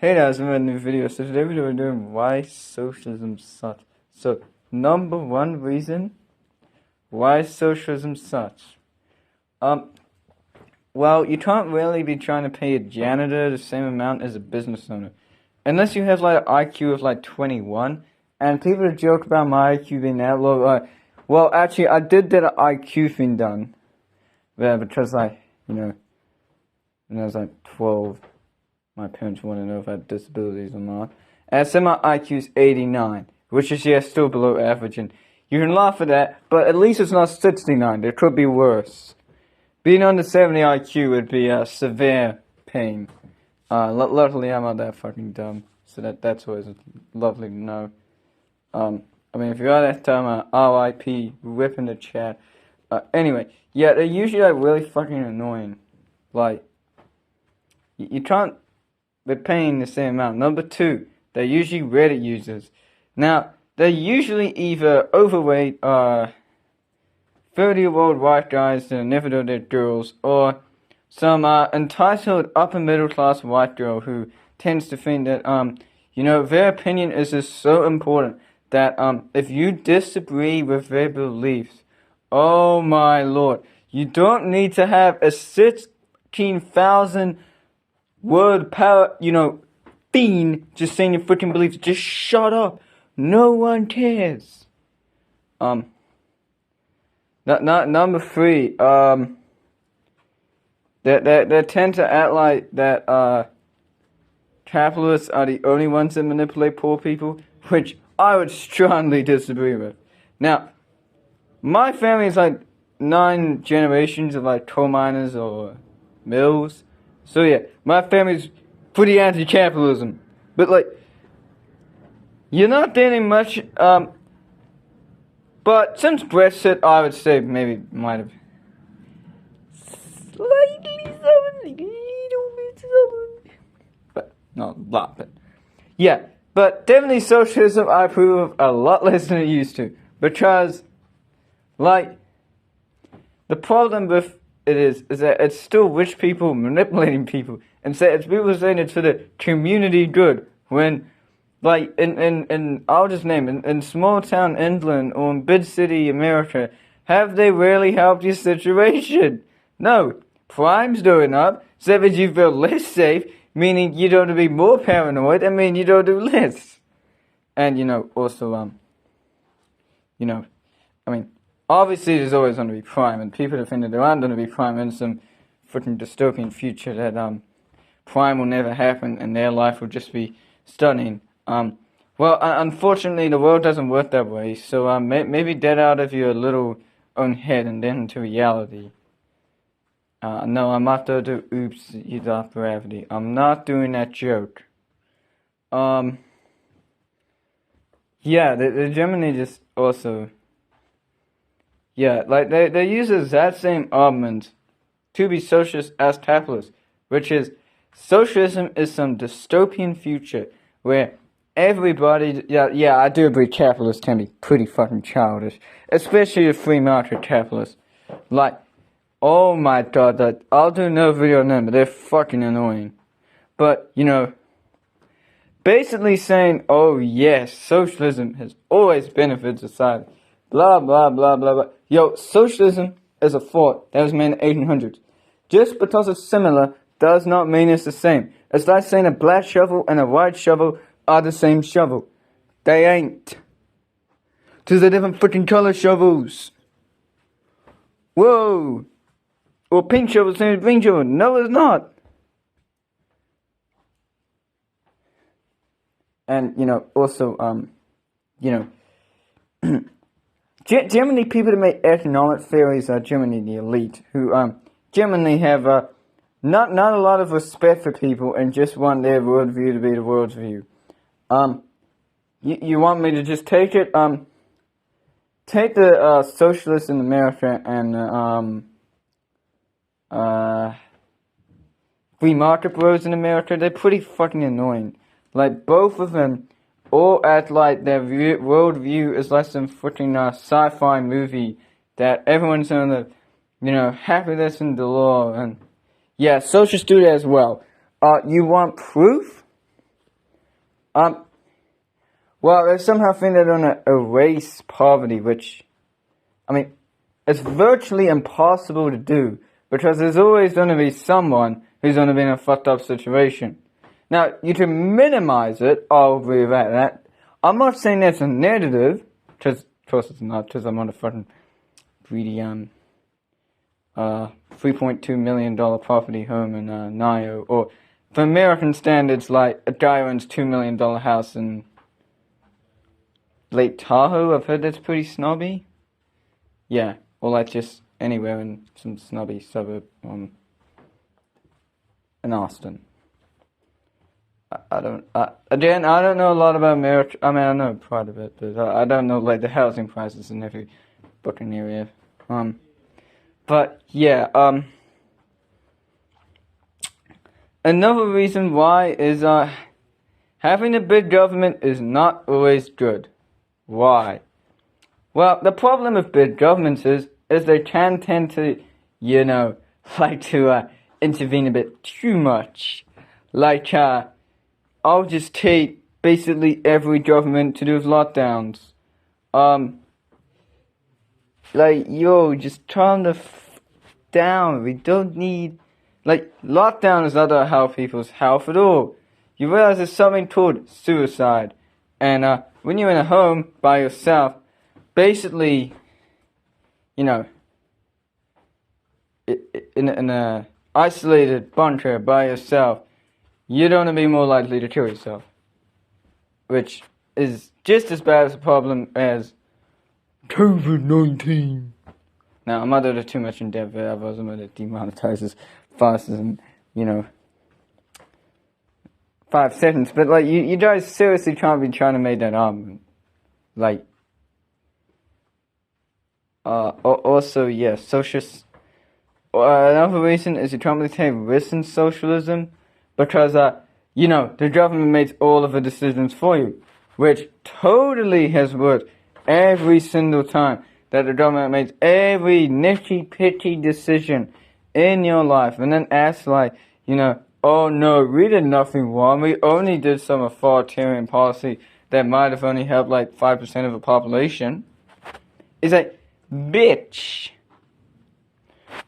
Hey guys, I'm in a new video. So today we're doing why socialism sucks. So number one reason why socialism sucks. Well, you can't really be trying to pay a janitor the same amount as a business owner, unless you have like an IQ of like 21. And people joke about my IQ being that low. Well, actually, I did get an IQ thing done, yeah, because when I was like 12. My parents want to know if I have disabilities or not. And I said my IQ is 89, which is, yeah, still below average. And you can laugh at that, but at least it's not 69. It could be worse. Being under 70 IQ would be a severe pain. Luckily, I'm not that fucking dumb. So that's always lovely to know. If you got that time, RIP, rip in the chat. Anyway, yeah, they're usually like really fucking annoying. Like, you can't. They're paying the same amount. Number two, they're usually Reddit users. Now, they're usually either overweight, 30-year-old white guys that never know their girls, or some entitled upper middle class white girl who tends to think that their opinion is just so important that if you disagree with their beliefs, oh my lord, you don't need to have a 16,000 word power, fiend just saying your freaking beliefs. Just shut up. No one cares. Number three, they tend to act like that, capitalists are the only ones that manipulate poor people, which I would strongly disagree with. Now, my family is like 9 generations of like coal miners or mills. So yeah, my family's pretty anti-capitalism, but like, you're not getting much, but since Brexit, I would say maybe might have slightly something, little bit something, but not a lot, but yeah, but definitely socialism I approve of a lot less than it used to, because, like, the problem with it is that it's still rich people manipulating people, and so it's people saying it's for the community good, when, like, I'll just name it, in small town England or in big city America, have they really helped your situation? No. Crime's going up, so that means you feel less safe, meaning you don't have to be more paranoid, and mean you don't do less. And, also, obviously, there's always going to be crime, and people think that there aren't going to be crime in some freaking dystopian future that crime will never happen and their life will just be stunning. Unfortunately, the world doesn't work that way. So maybe get out of your little own head and then into reality. No, I'm not going to do oops, you got gravity. I'm not doing that joke. Yeah, the Germany just also. Yeah, like, they use that same argument to be socialist as capitalist, which is, socialism is some dystopian future where everybody, yeah, I do agree capitalists can be pretty fucking childish, especially the free market capitalists. Like, oh my god, I'll do no video on them, but they're fucking annoying. But, basically saying, oh yes, socialism has always benefited society. Blah, blah, blah, blah, blah. Yo, socialism is a thought that was made in the 1800s. Just because it's similar does not mean it's the same. It's like saying a black shovel and a white shovel are the same shovel. They ain't. 'Cause they're different freaking color shovels. Whoa. Or pink shovel, same as green shovel. No, it's not. And, also, generally, people that make economic theories are generally the elite, who generally have not a lot of respect for people and just want their worldview to be the world's view. You want me to just take it? Take the socialists in America and free market bros in America. They're pretty fucking annoying. Like, both of them all act like their worldview is like some freaking sci-fi movie that everyone's on the, happiness and the law. And yeah, socialists do that as well. You want proof? Well, they somehow think they're going to erase poverty, which, I mean, it's virtually impossible to do, because there's always going to be someone who's going to be in a fucked up situation. Now, you can minimize it, I'll agree with that. I'm not saying that's a negative, because, of course it's not, because I'm on a fucking greedy, $3.2 million property home in, Nio, or, for American standards, like, a guy owns $2 million house in Lake Tahoe. I've heard that's pretty snobby. Yeah, or like just anywhere in some snobby suburb, in Austin. I don't know a lot about America. I mean, I know part of it, but I don't know, like, the housing prices in every fucking area. But, yeah, another reason why is, having a big government is not always good. Why? Well, the problem with big governments is they can tend to, like to, intervene a bit too much. Like, I'll just take basically every government to do with lockdowns. Like, just calm the down. We don't need, like, lockdown is not to help people's health at all. You realize there's something called suicide. And, when you're in a home by yourself, basically, in a isolated bunker by yourself, you're going to be more likely to kill yourself. Which is just as bad as a problem as COVID-19. Now, I'm not going to too much in depth, I wasn't going to demonetize as fast as, 5 seconds. But, like, you guys seriously can't be trying to make that argument. Like, also, yeah, socialist. Another reason is you can't really take risks in socialism, because, the government makes all of the decisions for you, which totally has worked every single time that the government makes every nitty-pitty decision in your life, and then acts like, oh no, we did nothing wrong, we only did some authoritarian policy that might have only helped like 5% of the population. It's like, bitch.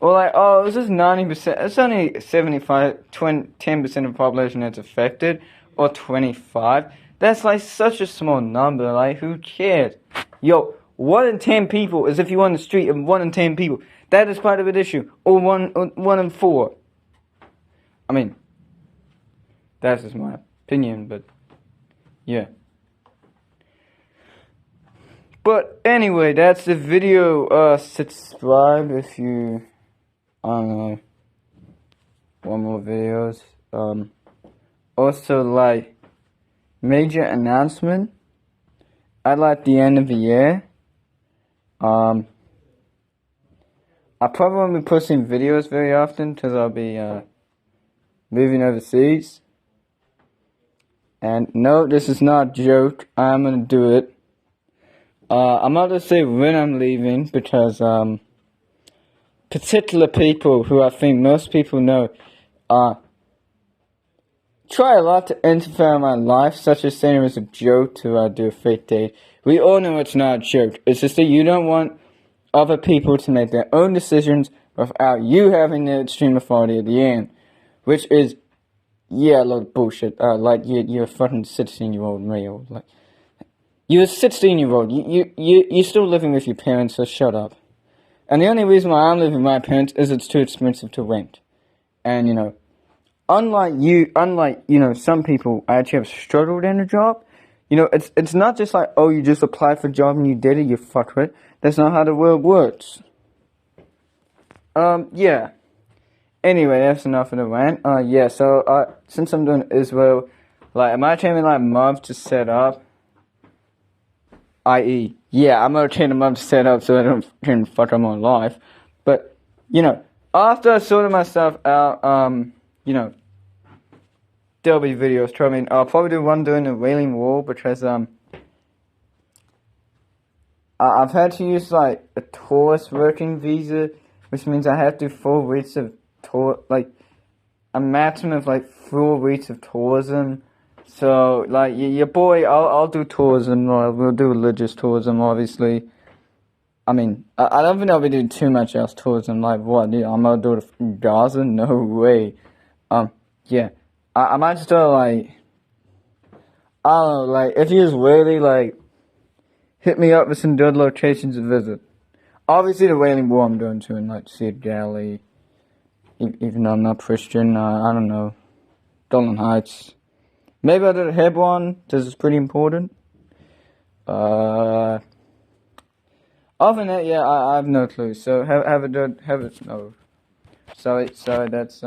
Or like, oh, this is 90%, it's only 10% of the population that's affected, or 25. That's like such a small number, like, who cares? Yo, 1 in 10 people is if you're on the street, and 1 in 10 people, that is part of an issue, or 1 in 4. I mean, that's just my opinion, but, yeah. But anyway, that's the video. Subscribe if you, I don't know, want more videos. Also, like, major announcement. At like the end of the year, I probably won't be posting videos very often, because I'll be, moving overseas. And no, this is not a joke. I'm gonna do it. I'm not gonna say when I'm leaving, because, particular people who I think most people know, try a lot to interfere in my life, such as saying it was a joke to, do a fake date. We all know it's not a joke. It's just that you don't want other people to make their own decisions without you having the extreme authority at the end. Which is, yeah, a lot of bullshit. Like, you're a fucking 16-year-old male. Like, you're a 16-year-old. You're still living with your parents, so shut up. And the only reason why I'm living with my parents is it's too expensive to rent. And, unlike, some people actually have struggled in a job. It's not just like, oh, you just applied for a job and you did it, you fuckwit. That's not how the world works. Yeah. Anyway, that's enough of the rant. Yeah, so, since I'm doing Israel, like, am I taking, like, months to set up? I.e., yeah, I'm gonna take a month to set up so I don't fuck up my life. But, after I sorted myself out, there'll be videos. I mean, I'll probably do one during the Wailing Wall, because, I've had to use, like, a tourist working visa, which means I have to do 4 weeks of a maximum of, like, 4 weeks of tourism So, like, your boy, I'll do tourism, we'll do religious tourism, obviously. I mean, I don't think I'll be doing too much else tourism, like, what, dude, I'm gonna do it in Gaza? No way. Yeah. I might just do, like, I don't know, like, if you just really, like, hit me up with some good locations to visit. Obviously, the Wailing Wall I'm going to, and, like, Sea of Galilee, even though I'm not Christian, I don't know, Golden Heights. Maybe I'll do the Hebron, this is pretty important. Other than that, yeah, I have no clue. So have a no. Sorry, that's